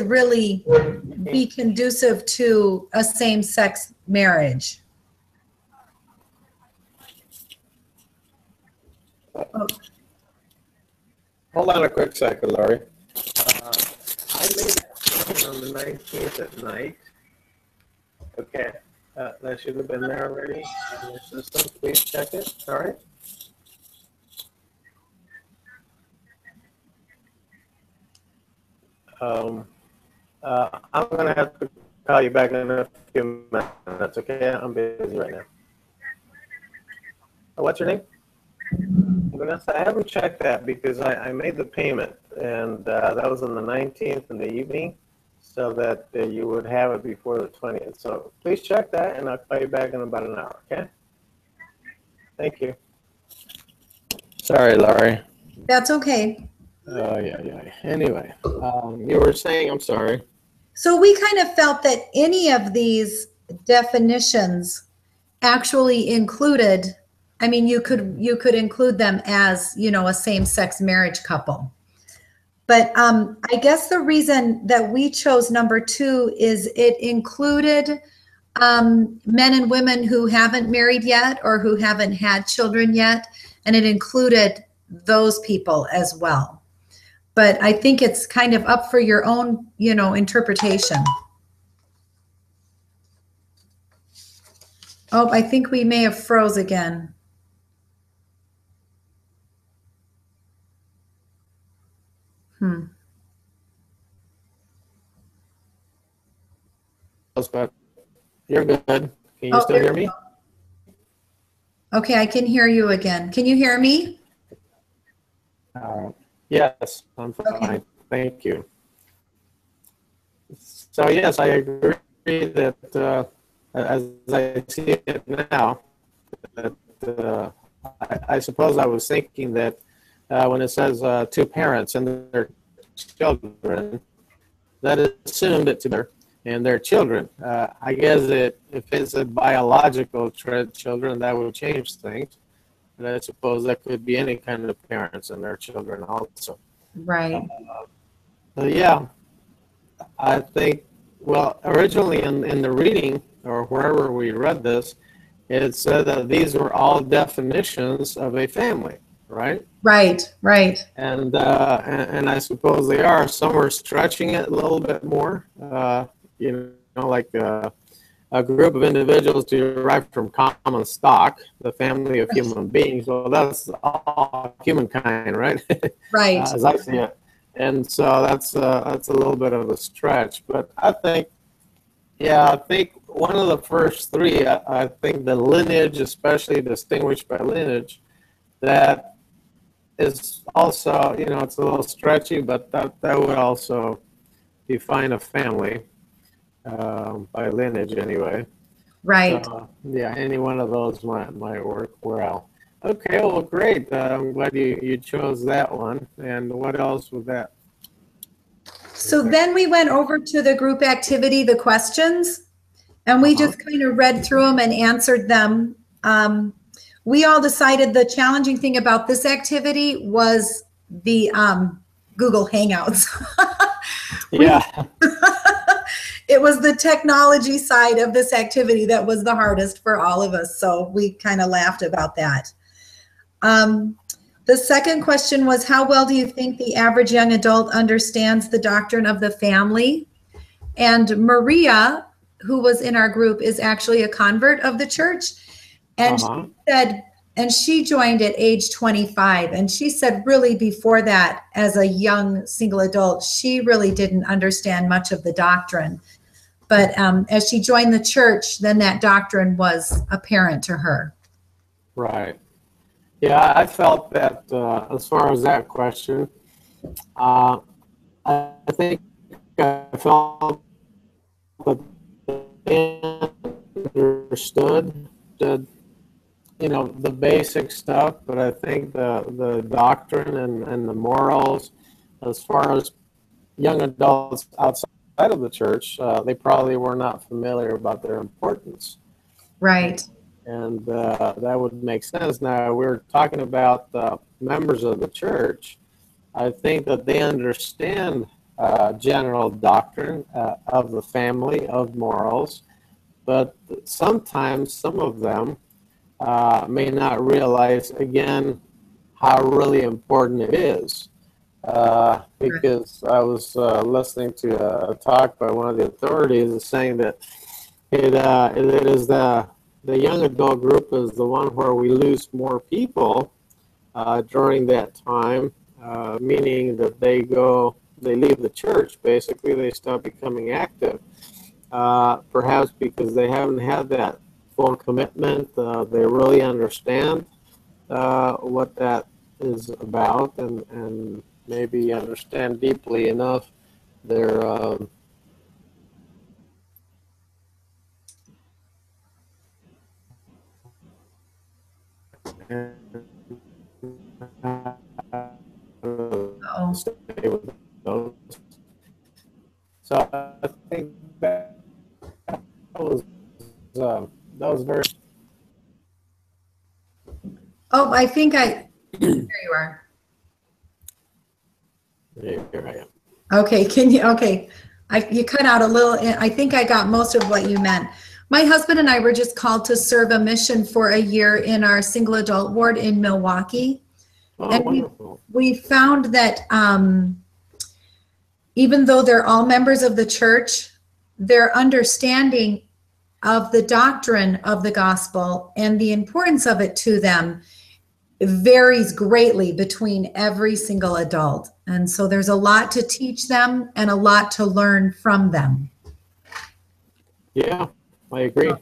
really be conducive to a same-sex marriage. Hold on a quick second, Laurie. I made it on the 19th at night. Okay, that should have been there already in your system. Please check it. All right. I'm going to have to call you back in a few minutes, okay? I'm busy right now. What's your name? Vanessa, I haven't checked that because I made the payment, and that was on the 19th in the evening, so that you would have it before the 20th. So please check that, and I'll call you back in about an hour, okay? Thank you. Sorry, Laurie. That's okay. Oh, yeah. Anyway, you were saying, I'm sorry. So we kind of felt that any of these definitions actually included, I mean, you could include them as, you know, a same-sex marriage couple. But I guess the reason that we chose number 2 is it included men and women who haven't married yet or who haven't had children yet, and it included those people as well. But I think it's kind of up for your own, you know, interpretation. Oh, I think we may have froze again. But you're good. Can you still hear me? Okay, I can hear you again. Can you hear me? Yes, I'm fine. Okay. Thank you. So yes, I agree that as I see it now, that I suppose I was thinking that when it says 2 parents and their children, that assumed it to their and their children. I guess if it's a biological children, that would change things. And I suppose that could be any kind of parents and their children also. Right. Yeah, I think, well, originally in the reading, or wherever we read this, it said that these were all definitions of a family, right? Right. And I suppose they are. Some are stretching it a little bit more, you know, like a group of individuals derived from common stock, the family of human beings. Well, that's all humankind, right? Right. As I see it. And so that's a little bit of a stretch. But I think one of the first 3, I think the lineage, especially distinguished by lineage, that is also, you know, it's a little stretchy, but that would also define a family. By lineage anyway. Right. So, yeah, any one of those might work well. Okay, well, great. I'm glad you chose that one. And what else was that? So then we went over to the group activity, the questions, and we just kind of read through them and answered them. We all decided the challenging thing about this activity was the Google Hangouts. Yeah. It was the technology side of this activity that was the hardest for all of us. So we kind of laughed about that. The second question was, how well do you think the average young adult understands the doctrine of the family? And Maria, who was in our group, is actually a convert of the church. And she said, and she joined at age 25. And she said really before that, as a young single adult, she really didn't understand much of the doctrine. But as she joined the church, then that doctrine was apparent to her. Right. Yeah, I felt that as far as that question, I think I felt that they understood you know, the basic stuff, but I think the doctrine and the morals, as far as young adults outside of the church, they probably were not familiar about their importance. Right. And that would make sense. Now, we're talking about members of the church. I think that they understand general doctrine of the family of morals, but sometimes some of them may not realize, again, how really important it is. Because I was listening to a talk by one of the authorities saying that it is the young adult group is the one where we lose more people during that time, meaning that they leave the church, basically, they stop becoming active, perhaps because they haven't had that full commitment, they really understand what that is about, and maybe understand deeply enough their Oh, stay with those. So I think was that was very. oh, I think there you are. Here I am. Okay, okay. You cut out a little. I think I got most of what you meant. My husband and I were just called to serve a mission for a year in our single adult ward in Milwaukee. Oh, And wonderful. we found that even though they're all members of the church, their understanding of the doctrine of the gospel and the importance of it to them varies greatly between every single adult. And so there's a lot to teach them and a lot to learn from them. Yeah, I agree.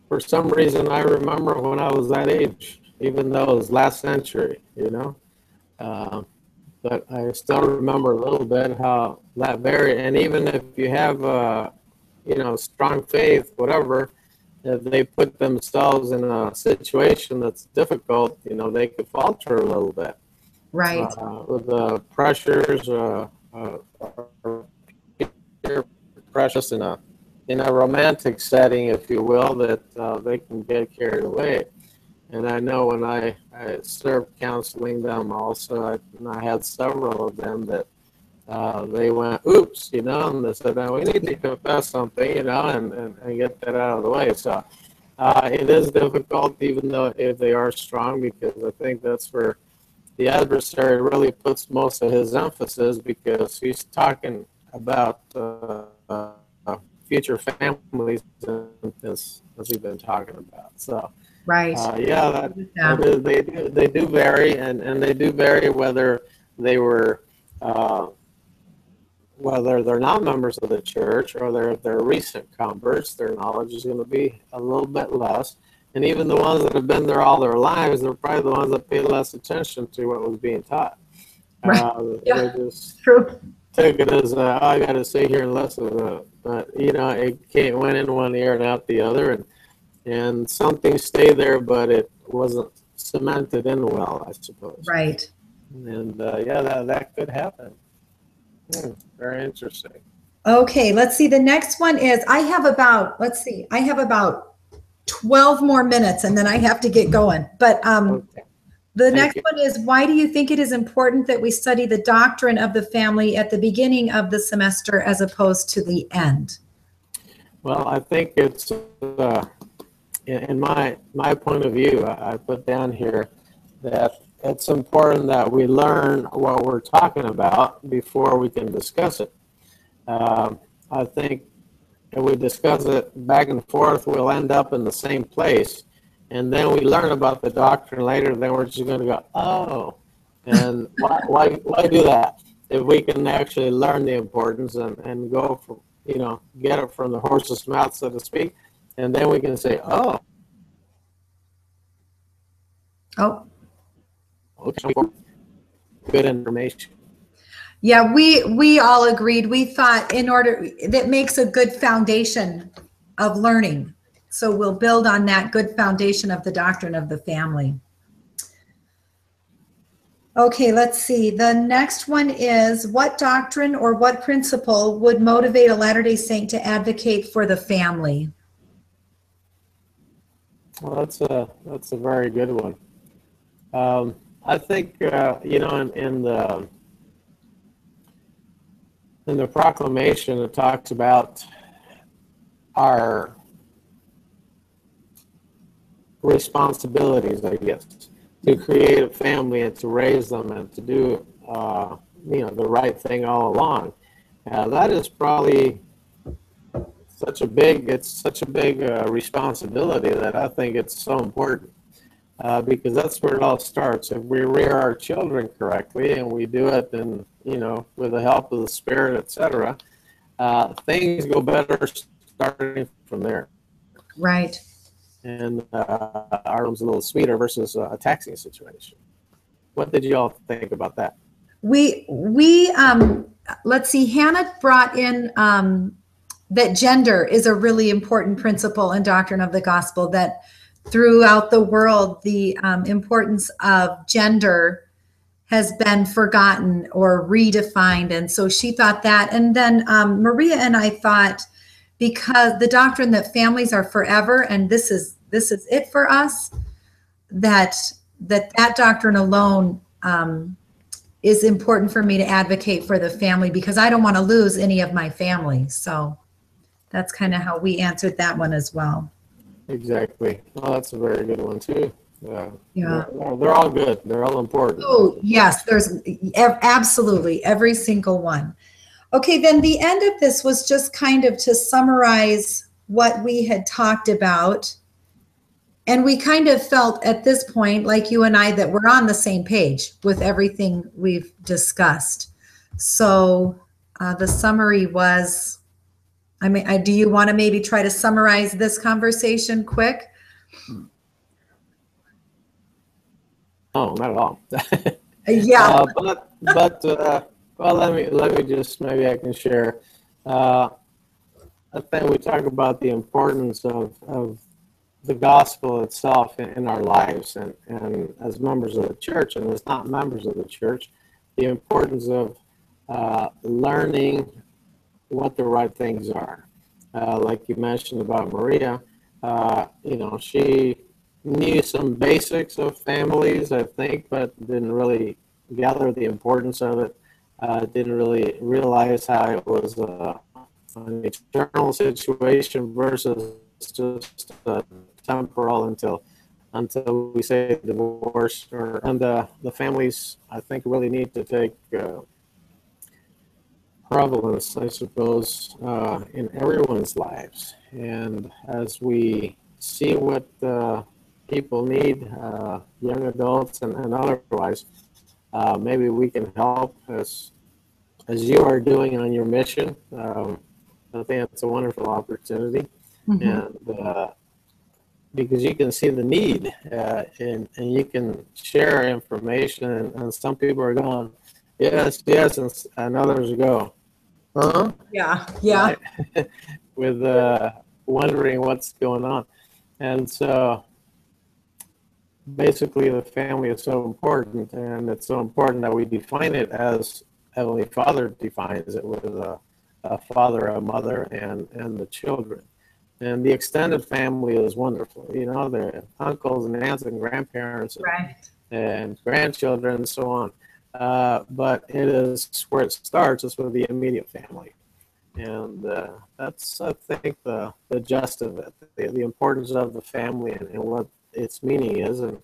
For some reason, I remember when I was that age, even though it was last century, but I still remember a little bit how that varied. And even if you have, strong faith, whatever, if they put themselves in a situation that's difficult, they could falter a little bit. Right. With the pressures, peer pressures in a romantic setting, if you will, that they can get carried away. And I know when I served counseling them also, I had several of them that they went, oops, and they said, we need to confess something, and get that out of the way. So it is difficult, even though if they are strong, because I think that's where the adversary really puts most of his emphasis, because he's talking about future families, as we've been talking about. So. Right. They do vary, and they do vary whether whether they're not members of the church or they're recent converts. Their knowledge is going to be a little bit less, and even the ones that have been there all their lives, they're probably the ones that pay less attention to what was being taught. Right. They just True. took it as I got to sit here and listen to it, but it went in one ear and out the other, and something stayed there, but it wasn't cemented in well, I suppose. Right. And that could happen. Very interesting. Okay, let's see. The next one is I have about 12 more minutes and then I have to get going. But Okay. the next one is, why do you think it is important that we study the doctrine of the family at the beginning of the semester as opposed to the end? Well, I think it's in my point of view, I put down here that it's important that we learn what we're talking about before we can discuss it. I think if we discuss it back and forth, we'll end up in the same place. And then we learn about the doctrine later, then we're just going to go, oh, and why do that? If we can actually learn the importance and go from, get it from the horse's mouth, so to speak, and then we can say, oh, okay, good information. Yeah, we all agreed. We thought that makes a good foundation of learning. So we'll build on that good foundation of the doctrine of the family. Okay, let's see. The next one is, what doctrine or what principle would motivate a Latter-day Saint to advocate for the family? Well, that's a very good one. I think in in the proclamation, it talks about our responsibilities, I guess, to create a family and to raise them and to do, the right thing all along. That is probably such a big responsibility that I think it's so important. Because that's where it all starts. If we rear our children correctly and we do it, and with the help of the Spirit, etc., things go better starting from there. Right. And our home's a little sweeter versus a taxing situation. What did you all think about that? We let's see. Hannah brought in that gender is a really important principle and doctrine of the gospel. That throughout the world, the importance of gender has been forgotten or redefined. And so she thought that. And then Maria and I thought, because the doctrine that families are forever, and this is it for us, that doctrine alone is important for me to advocate for the family, because I don't want to lose any of my family. So that's kind of how we answered that one as well. Exactly. Well, that's a very good one too. Yeah. They're all good. They're all important. Oh, yes, there's absolutely every single one. Okay, then the end of this was just kind of to summarize what we had talked about. And we kind of felt at this point, like you and I, that we're on the same page with everything we've discussed. So the summary was, do you want to maybe try to summarize this conversation quick? Oh, not at all. Yeah. Well, let me just, maybe I can share. I think we talk about the importance of the gospel itself in our lives, and as members of the church, and as not members of the church, the importance of learning what the right things are. Like you mentioned about Maria, she knew some basics of families, I think, but didn't really gather the importance of it. Didn't really realize how it was an eternal situation versus just temporal until we say divorce. And the families, I think, really need to take prevalence, I suppose, in everyone's lives. And as we see what people need, young adults and otherwise, maybe we can help as you are doing on your mission. I think it's a wonderful opportunity. Mm-hmm. And because you can see the need, and you can share information, and some people are going, yes, and others go, huh? Yeah. Right? With wondering what's going on. And so basically the family is so important, and it's so important that we define it as Heavenly Father defines it, with a father, a mother, and the children. And the extended family is wonderful. They're uncles and aunts and grandparents, right, and grandchildren and so on. But it is where it starts, is with the immediate family. And that's, I think, the gist of it, the importance of the family and what its meaning is. And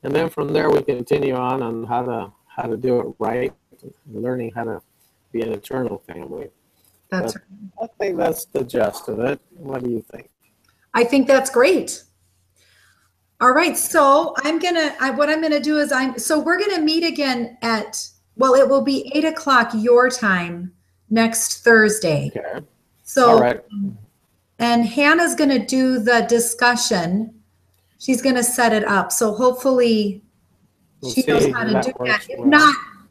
then from there we continue on how to do it right, learning how to be an eternal family. That's right. I think that's the gist of it. What do you think? I think that's great. All right, so what I'm gonna do is we're gonna meet again it will be 8 o'clock your time next Thursday. Okay. So, all right. And Hannah's gonna do the discussion. She's gonna set it up. So hopefully she knows how to do that.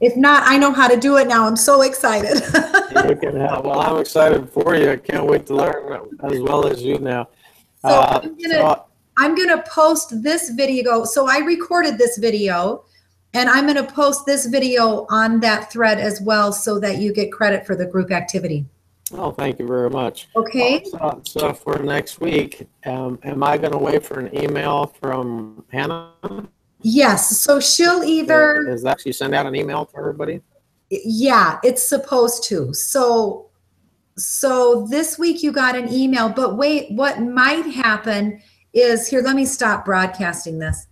If not, I know how to do it now. I'm so excited. You can help. Well, I'm excited for you. I can't wait to learn as well as you now. So I'm gonna post this video. So I recorded this video, and I'm gonna post this video on that thread as well, so that you get credit for the group activity. Oh, thank you very much. Okay. So for next week, am I going to wait for an email from Hannah? Yes. So she'll either. Is that she send out an email for everybody? Yeah, it's supposed to. So this week you got an email, but wait, what might happen is here, let me stop broadcasting this.